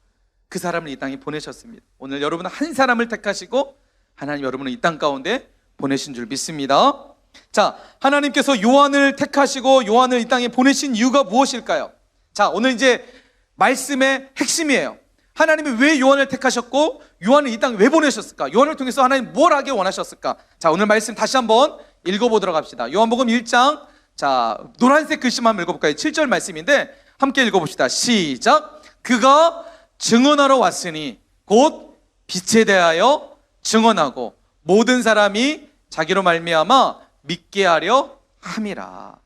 그 사람을 이 땅에 보내셨습니다. 오늘 여러분은 한 사람을 택하시고 하나님 여러분을 이 땅 가운데 보내신 줄 믿습니다. 자, 하나님께서 요한을 택하시고 요한을 이 땅에 보내신 이유가 무엇일까요? 자, 오늘 이제 말씀의 핵심이에요. 하나님이 왜 요한을 택하셨고 요한을 이 땅에 왜 보내셨을까? 요한을 통해서 하나님 뭘 하게 원하셨을까? 자, 오늘 말씀 다시 한번 읽어보도록 합시다. 요한복음 1장, 자, 노란색 글씨만 한번 읽어볼까요? 7절 말씀인데 함께 읽어봅시다. 시작. 그가 증언하러 왔으니 곧 빛에 대하여 증언하고 모든 사람이 자기로 말미암아 믿게 하려 함이라.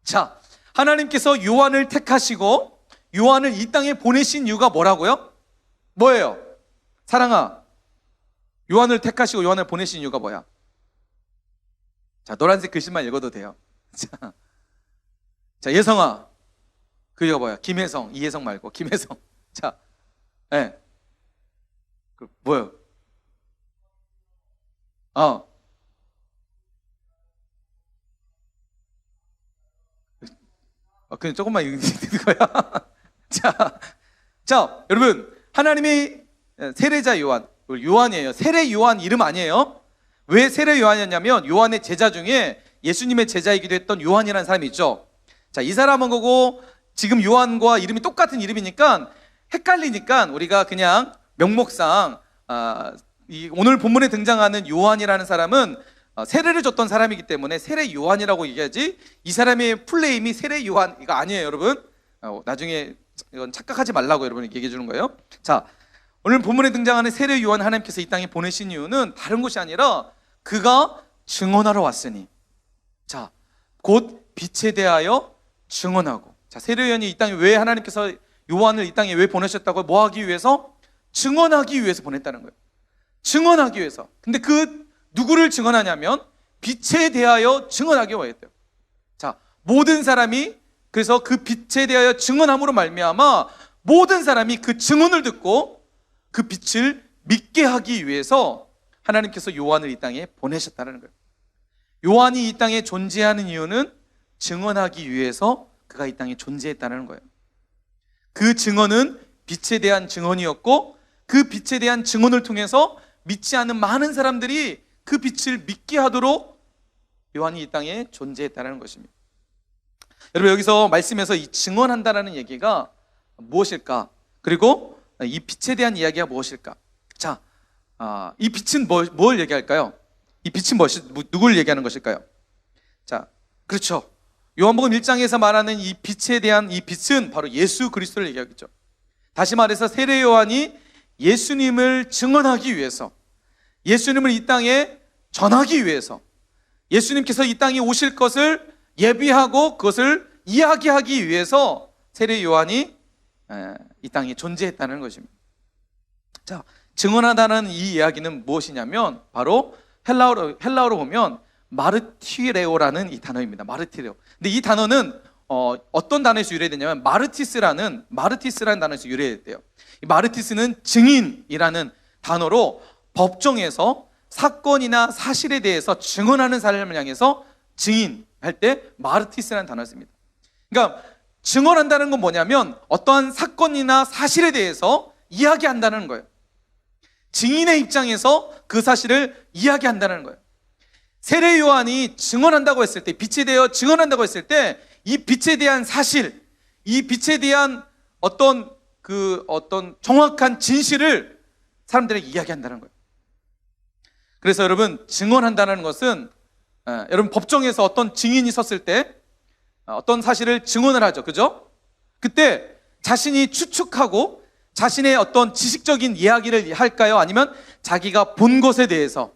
자, 하나님께서 요한을 택하시고 요한을 이 땅에 보내신 이유가 뭐라고요? 뭐예요? 사랑아, 요한을 택하시고 요한을 보내신 이유가 뭐야? 자, 노란색 글씨만 읽어도 돼요. 자, 예성아, 그 이유가 뭐야? 김혜성, 이혜성 말고 김혜성. 자, 네. 그 뭐예요? 그냥 조금만 읽는 거야. 자, 여러분, 하나님이 세례자 요한이에요. 세례 요한 이름 아니에요. 왜 세례 요한이었냐면 요한의 제자 중에 예수님의 제자이기도 했던 요한이라는 사람이 있죠. 자, 이 사람은 거고 지금 요한과 이름이 똑같은 이름이니까 헷갈리니까 우리가 그냥 명목상 오늘 본문에 등장하는 요한이라는 사람은 세례를 줬던 사람이기 때문에 세례 요한이라고 얘기하지, 이 사람의 풀네임이 세례 요한 이거 아니에요, 여러분. 나중에 이건 착각하지 말라고 여러분 얘기해 주는 거예요. 자, 오늘 본문에 등장하는 세례 요한 하나님께서 이 땅에 보내신 이유는 다른 것이 아니라 그가 증언하러 왔으니, 자, 곧 빛에 대하여 증언하고. 자, 세례 요한이 이 땅에 왜 하나님께서 요한을 이 땅에 왜 보내셨다고? 뭐 하기 위해서? 증언하기 위해서 보냈다는 거예요. 증언하기 위해서. 근데 그 누구를 증언하냐면 빛에 대하여 증언하기 위해서요. 자, 모든 사람이 그래서 그 빛에 대하여 증언함으로 말미암아 모든 사람이 그 증언을 듣고 그 빛을 믿게 하기 위해서 하나님께서 요한을 이 땅에 보내셨다는 거예요. 요한이 이 땅에 존재하는 이유는 증언하기 위해서 그가 이 땅에 존재했다는 거예요. 그 증언은 빛에 대한 증언이었고 그 빛에 대한 증언을 통해서 믿지 않는 많은 사람들이 그 빛을 믿게 하도록 요한이 이 땅에 존재했다는 것입니다. 여러분, 여기서 말씀에서 이 증언한다라는 얘기가 무엇일까? 그리고 이 빛에 대한 이야기가 무엇일까? 자, 이 빛은 뭘 얘기할까요? 이 빛은 누굴 얘기하는 것일까요? 자, 그렇죠. 요한복음 1장에서 말하는 이 빛에 대한 이 빛은 바로 예수 그리스도를 얘기하겠죠. 다시 말해서 세례 요한이 예수님을 증언하기 위해서, 예수님을 이 땅에 전하기 위해서, 예수님께서 이 땅에 오실 것을 예비하고 그것을 이야기하기 위해서 세례 요한이 이 땅에 존재했다는 것입니다. 자, 증언하다는 이 이야기는 무엇이냐면 바로 헬라어로 보면 마르티레오라는 이 단어입니다. 마르티레오. 근데 이 단어는 어떤 단어에서 유래되냐면 마르티스라는 단어에서 유래됐대요. 이 마르티스는 증인이라는 단어로 법정에서 사건이나 사실에 대해서 증언하는 사람을 향해서 증인할 때 마르티스라는 단어를 씁니다. 그러니까 증언한다는 건 뭐냐면 어떠한 사건이나 사실에 대해서 이야기한다는 거예요. 증인의 입장에서 그 사실을 이야기한다는 거예요. 세례 요한이 증언한다고 했을 때, 빛에 대해 증언한다고 했을 때, 이 빛에 대한 사실, 이 빛에 대한 어떤 정확한 진실을 사람들에게 이야기한다는 거예요. 그래서 여러분, 증언한다는 것은 여러분 법정에서 어떤 증인이 섰을 때 어떤 사실을 증언을 하죠, 그죠? 그때 자신이 추측하고 자신의 어떤 지식적인 이야기를 할까요? 아니면 자기가 본 것에 대해서,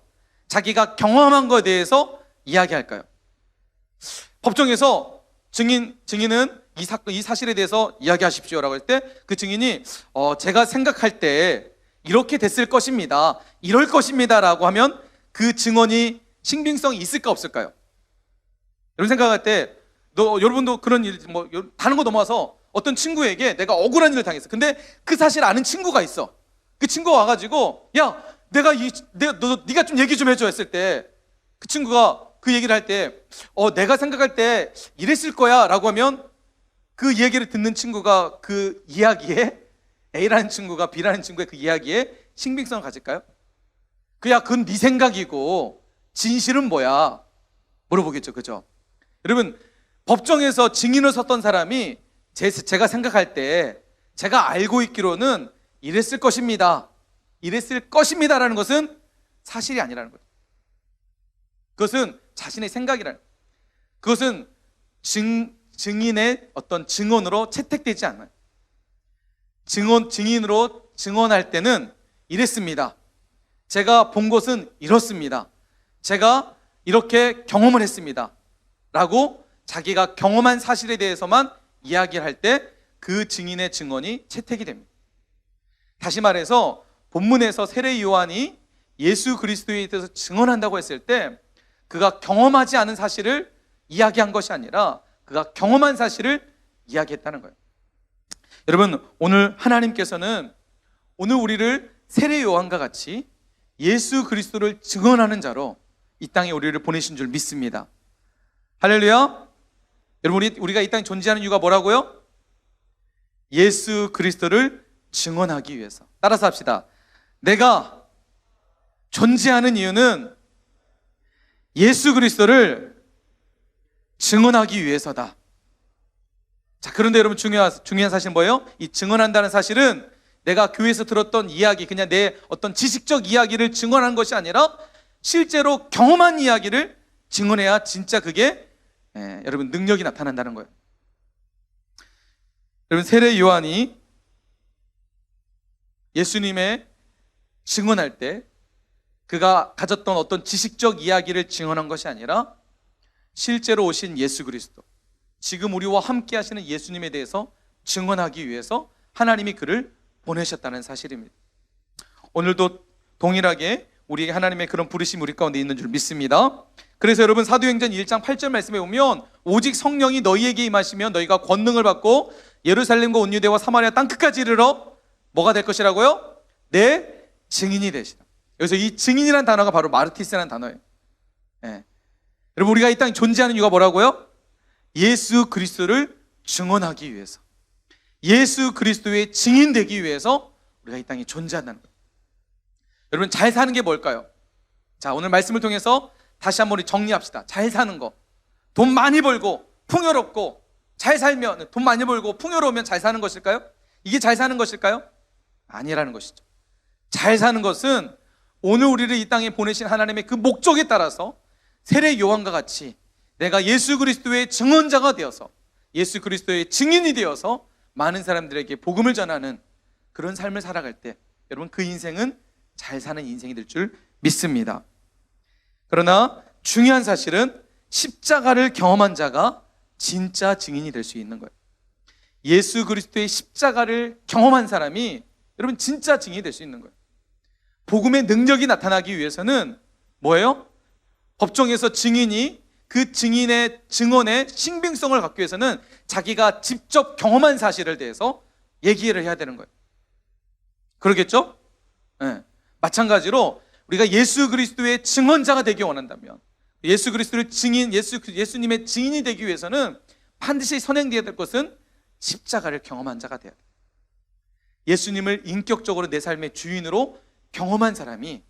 자기가 경험한 것에 대해서 이야기할까요? 법정에서 증인은 이 사실에 대해서 이야기하십시오라고 할 때 그 증인이 제가 생각할 때 이렇게 됐을 것입니다, 이럴 것입니다 라고 하면 그 증언이 신빙성이 있을까 없을까요? 여러분 생각할 때 여러분도 그런 일, 다른 거 넘어와서 어떤 친구에게 내가 억울한 일을 당했어. 근데 그 사실 아는 친구가 있어. 그 친구가 와가지고 야, 네가 좀 얘기 좀 해줘 했을 때 그 친구가 그 얘기를 할 때 내가 생각할 때 이랬을 거야 라고 하면 그 얘기를 듣는 친구가 그 이야기에, A라는 친구가 B라는 친구의 그 이야기에 신빙성을 가질까요? 그건 네 생각이고 진실은 뭐야? 물어보겠죠, 그죠? 여러분, 법정에서 증인을 섰던 사람이 제가 생각할 때 제가 알고 있기로는 이랬을 것입니다라는 것은 사실이 아니라는 거죠. 그것은 자신의 생각이라는 거예요. 그것은 증인의 어떤 증언으로 채택되지 않아요. 증인으로 증언할 때는 이랬습니다, 제가 본 것은 이렇습니다, 제가 이렇게 경험을 했습니다 라고 자기가 경험한 사실에 대해서만 이야기를 할 때 그 증인의 증언이 채택이 됩니다. 다시 말해서 본문에서 세례 요한이 예수 그리스도에 대해서 증언한다고 했을 때 그가 경험하지 않은 사실을 이야기한 것이 아니라 그가 경험한 사실을 이야기했다는 거예요. 여러분, 오늘 하나님께서는 오늘 우리를 세례 요한과 같이 예수 그리스도를 증언하는 자로 이 땅에 우리를 보내신 줄 믿습니다. 할렐루야. 여러분, 우리가 이 땅에 존재하는 이유가 뭐라고요? 예수 그리스도를 증언하기 위해서. 따라서 합시다. 내가 존재하는 이유는 예수 그리스도를 증언하기 위해서다. 자, 그런데 여러분, 중요한 사실은 뭐예요? 이 증언한다는 사실은 내가 교회에서 들었던 이야기, 그냥 내 어떤 지식적 이야기를 증언한 것이 아니라 실제로 경험한 이야기를 증언해야 진짜 그게 여러분 능력이 나타난다는 거예요. 여러분, 세례 요한이 예수님의 증언할 때 그가 가졌던 어떤 지식적 이야기를 증언한 것이 아니라 실제로 오신 예수 그리스도, 지금 우리와 함께 하시는 예수님에 대해서 증언하기 위해서 하나님이 그를 보내셨다는 사실입니다. 오늘도 동일하게 우리에게 하나님의 그런 부르심이 우리 가운데 있는 줄 믿습니다. 그래서 여러분, 사도행전 1장 8절 말씀에 보면 오직 성령이 너희에게 임하시면 너희가 권능을 받고 예루살렘과 온 유대와 사마리아 땅끝까지 이르러 뭐가 될 것이라고요? 내 증인이 되시라. 여기서 이 증인이라는 단어가 바로 마르티스라는 단어예요. 여러분, 우리가 이 땅에 존재하는 이유가 뭐라고요? 예수 그리스도를 증언하기 위해서, 예수 그리스도의 증인되기 위해서 우리가 이 땅에 존재한다는 거예요. 여러분, 잘 사는 게 뭘까요? 자, 오늘 말씀을 통해서 다시 한번 우리 정리합시다. 잘 사는 거, 돈 많이 벌고 풍요롭고 잘 살면, 돈 많이 벌고 풍요로우면 잘 사는 것일까요? 이게 잘 사는 것일까요? 아니라는 것이죠. 잘 사는 것은 오늘 우리를 이 땅에 보내신 하나님의 그 목적에 따라서 세례 요한과 같이 내가 예수 그리스도의 증언자가 되어서 예수 그리스도의 증인이 되어서 많은 사람들에게 복음을 전하는 그런 삶을 살아갈 때 여러분 그 인생은 잘 사는 인생이 될 줄 믿습니다. 그러나 중요한 사실은 십자가를 경험한 자가 진짜 증인이 될 수 있는 거예요. 예수 그리스도의 십자가를 경험한 사람이 여러분 진짜 증인이 될 수 있는 거예요. 복음의 능력이 나타나기 위해서는 뭐예요? 법정에서 증인이 그 증인의 증언의 신빙성을 갖기 위해서는 자기가 직접 경험한 사실을 대해서 얘기를 해야 되는 거예요. 그러겠죠? 네. 마찬가지로 우리가 예수 그리스도의 증언자가 되기 원한다면 예수 그리스도의 증인, 예수님의 증인이 되기 위해서는 반드시 선행되어야 될 것은 십자가를 경험한 자가 돼야 돼요. 예수님을 인격적으로 내 삶의 주인으로 경험한 사람이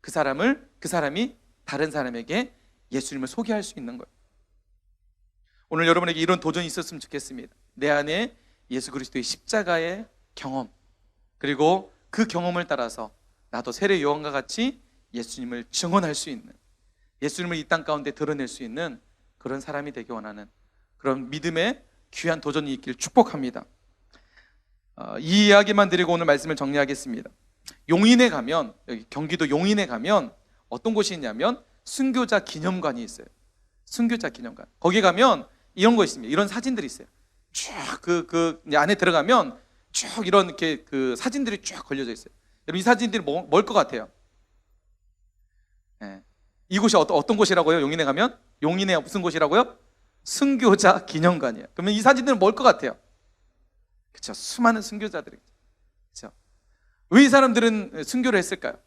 그 사람이 다른 사람에게 예수님을 소개할 수 있는 거예요. 오늘 여러분에게 이런 도전이 있었으면 좋겠습니다. 내 안에 예수 그리스도의 십자가의 경험, 그리고 그 경험을 따라서 나도 세례 요한과 같이 예수님을 증언할 수 있는, 예수님을 이 땅 가운데 드러낼 수 있는 그런 사람이 되기 원하는 그런 믿음의 귀한 도전이 있길 축복합니다. 이 이야기만 드리고 오늘 말씀을 정리하겠습니다. 용인에 가면, 여기 경기도 용인에 가면 어떤 곳이 있냐면 순교자 기념관이 있어요. 순교자 기념관. 거기 가면 이런 거 있습니다. 이런 사진들이 있어요. 쭉 안에 들어가면 쭉 이런 이렇게 그 사진들이 쭉 걸려져 있어요. 여러분 이 사진들이 뭘 것 같아요? 네. 이곳이 어떤 곳이라고요? 용인에 가면? 용인에 무슨 곳이라고요? 순교자 기념관이에요. 그러면 이 사진들은 뭘 것 같아요? 그렇죠. 수많은 순교자들이. 그렇죠. 왜 이 사람들은 순교를 했을까요?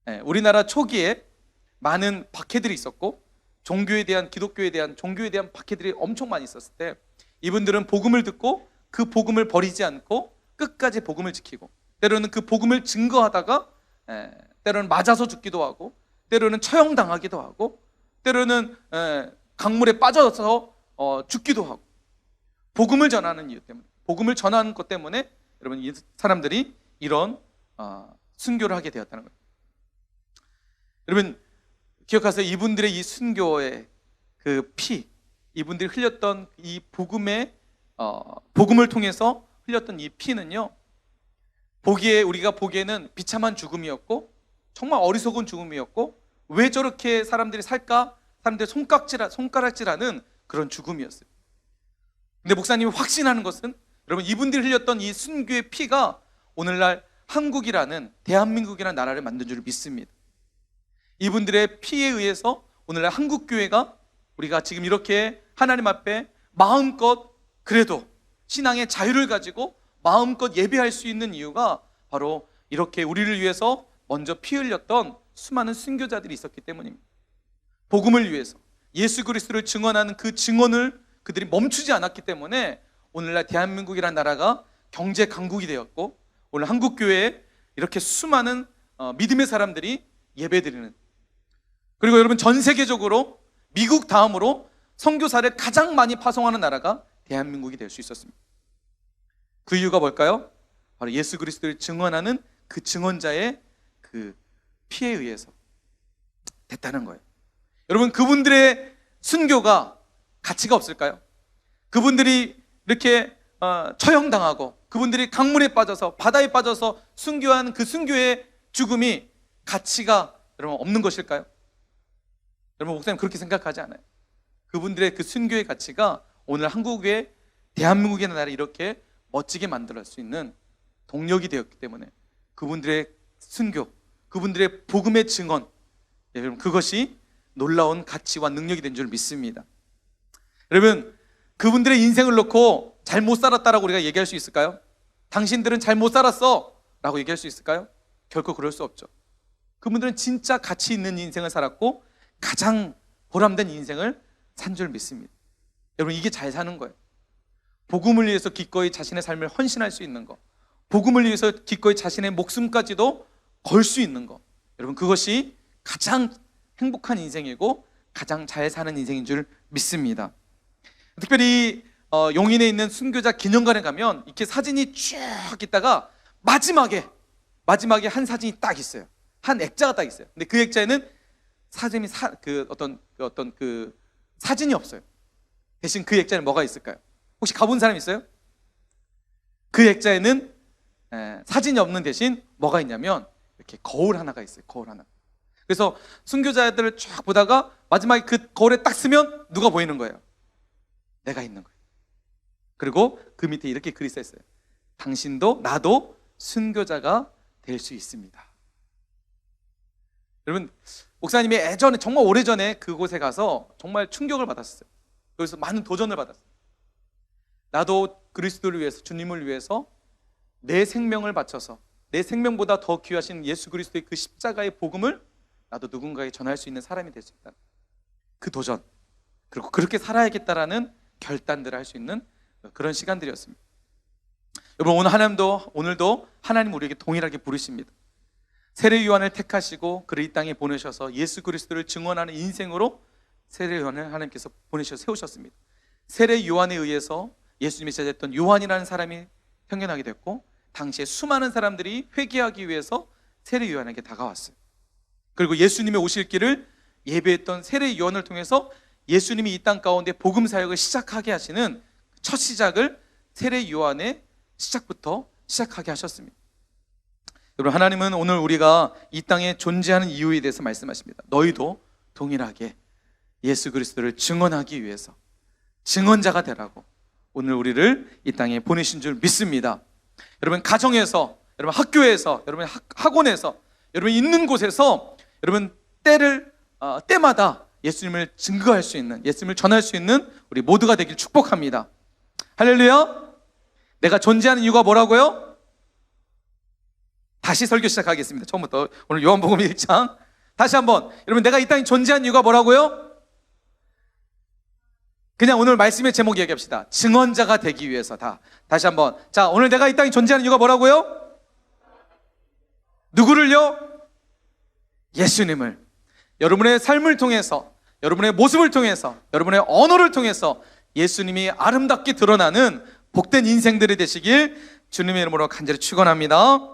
네. 우리나라 초기에 많은 박해들이 있었고 종교에 대한, 기독교에 대한, 종교에 대한 박해들이 엄청 많이 있었을 때 이분들은 복음을 듣고 그 복음을 버리지 않고 끝까지 복음을 지키고 때로는 그 복음을 증거하다가 때로는 맞아서 죽기도 하고 때로는 처형당하기도 하고 때로는 강물에 빠져서 죽기도 하고 복음을 전하는 이유 때문에, 복음을 전하는 것 때문에 여러분 이 사람들이 이런 순교를 하게 되었다는 거예요. 여러분 기억하세요. 이분들의 이 순교의 그 피, 이분들이 흘렸던 이 복음을 통해서 흘렸던 이 피는요, 우리가 보기에는 비참한 죽음이었고 정말 어리석은 죽음이었고 왜 저렇게 사람들이 살까? 사람들이 손가락질하는 그런 죽음이었어요. 근데 목사님이 확신하는 것은 여러분 이분들이 흘렸던 이 순교의 피가 오늘날 한국이라는, 대한민국이라는 나라를 만든 줄 믿습니다. 이분들의 피에 의해서 오늘날 한국교회가 우리가 지금 이렇게 하나님 앞에 마음껏 그래도 신앙의 자유를 가지고 마음껏 예배할 수 있는 이유가 바로 이렇게 우리를 위해서 먼저 피 흘렸던 수많은 순교자들이 있었기 때문입니다. 복음을 위해서 예수 그리스도를 증언하는 그 증언을 그들이 멈추지 않았기 때문에 오늘날 대한민국이라는 나라가 경제 강국이 되었고 오늘 한국교회에 이렇게 수많은 믿음의 사람들이 예배드리는, 그리고 여러분 전 세계적으로 미국 다음으로 선교사를 가장 많이 파송하는 나라가 대한민국이 될 수 있었습니다. 그 이유가 뭘까요? 바로 예수 그리스도를 증언하는 그 증언자의 그 피에 의해서 됐다는 거예요. 여러분 그분들의 순교가 가치가 없을까요? 그분들이 이렇게 처형당하고 그분들이 강물에 빠져서 바다에 빠져서 순교한 그 순교의 죽음이 가치가 여러분 없는 것일까요? 여러분 목사님 그렇게 생각하지 않아요. 그분들의 그 순교의 가치가 오늘 한국의, 대한민국이라는 나라를 이렇게 멋지게 만들 수 있는 동력이 되었기 때문에 그분들의 순교, 그분들의 복음의 증언, 여러분 그것이 놀라운 가치와 능력이 된 줄 믿습니다. 여러분 그분들의 인생을 놓고 잘못 살았다라고 우리가 얘기할 수 있을까요? 당신들은 잘못 살았어 라고 얘기할 수 있을까요? 결코 그럴 수 없죠. 그분들은 진짜 가치 있는 인생을 살았고 가장 보람된 인생을 산 줄 믿습니다. 여러분 이게 잘 사는 거예요. 복음을 위해서 기꺼이 자신의 삶을 헌신할 수 있는 거, 복음을 위해서 기꺼이 자신의 목숨까지도 걸 수 있는 거, 여러분 그것이 가장 행복한 인생이고 가장 잘 사는 인생인 줄 믿습니다. 특별히 용인에 있는 순교자 기념관에 가면 이렇게 사진이 쭉 있다가 마지막에 한 사진이 딱 있어요. 한 액자가 딱 있어요. 근데 그 액자에는 사진이 어떤 사진이 없어요. 대신 그 액자에는 뭐가 있을까요? 혹시 가본 사람 있어요? 그 액자에는 사진이 없는 대신 뭐가 있냐면 이렇게 거울 하나가 있어요. 거울 하나. 그래서 순교자들을 쫙 보다가 마지막에 그 거울에 딱 쓰면 누가 보이는 거예요? 내가 있는 거예요. 그리고 그 밑에 이렇게 글이 써 있어요. 당신도 나도 순교자가 될 수 있습니다. 여러분, 목사님이 예전에 정말 오래전에 그곳에 가서 정말 충격을 받았어요. 여기서 많은 도전을 받았어요. 나도 그리스도를 위해서, 주님을 위해서 내 생명을 바쳐서 내 생명보다 더 귀하신 예수 그리스도의 그 십자가의 복음을 나도 누군가에게 전할 수 있는 사람이 될 수 있다. 그 도전, 그리고 그렇게 살아야겠다라는 결단들을 할 수 있는 그런 시간들이었습니다. 여러분, 오늘도 하나님 우리에게 동일하게 부르십니다. 세례 요한을 택하시고 그를 이 땅에 보내셔서 예수 그리스도를 증언하는 인생으로 세례 요한을 하나님께서 보내셔서 세우셨습니다. 세례 요한에 의해서 예수님이 제자됐던 요한이라는 사람이 생겨나게 됐고, 당시에 수많은 사람들이 회개하기 위해서 세례 요한에게 다가왔어요. 그리고 예수님의 오실 길을 예배했던 세례 요한을 통해서 예수님이 이 땅 가운데 복음 사역을 시작하게 하시는 첫 시작을 세례 요한의 시작부터 시작하게 하셨습니다. 여러분, 하나님은 오늘 우리가 이 땅에 존재하는 이유에 대해서 말씀하십니다. 너희도 동일하게 예수 그리스도를 증언하기 위해서 증언자가 되라고 오늘 우리를 이 땅에 보내신 줄 믿습니다. 여러분, 가정에서, 여러분 학교에서, 여러분 학원에서, 여러분 있는 곳에서 여러분 때마다 예수님을 증거할 수 있는, 예수님을 전할 수 있는 우리 모두가 되길 축복합니다. 할렐루야. 내가 존재하는 이유가 뭐라고요? 다시 설교 시작하겠습니다. 처음부터. 오늘 요한복음 1장 다시 한번. 여러분, 내가 이 땅에 존재한 이유가 뭐라고요? 그냥 오늘 말씀의 제목 얘기합시다. 증언자가 되기 위해서. 다시 한번. 자, 오늘 내가 이 땅에 존재하는 이유가 뭐라고요? 누구를요? 예수님을. 여러분의 삶을 통해서, 여러분의 모습을 통해서, 여러분의 언어를 통해서 예수님이 아름답게 드러나는 복된 인생들이 되시길 주님의 이름으로 간절히 축원합니다.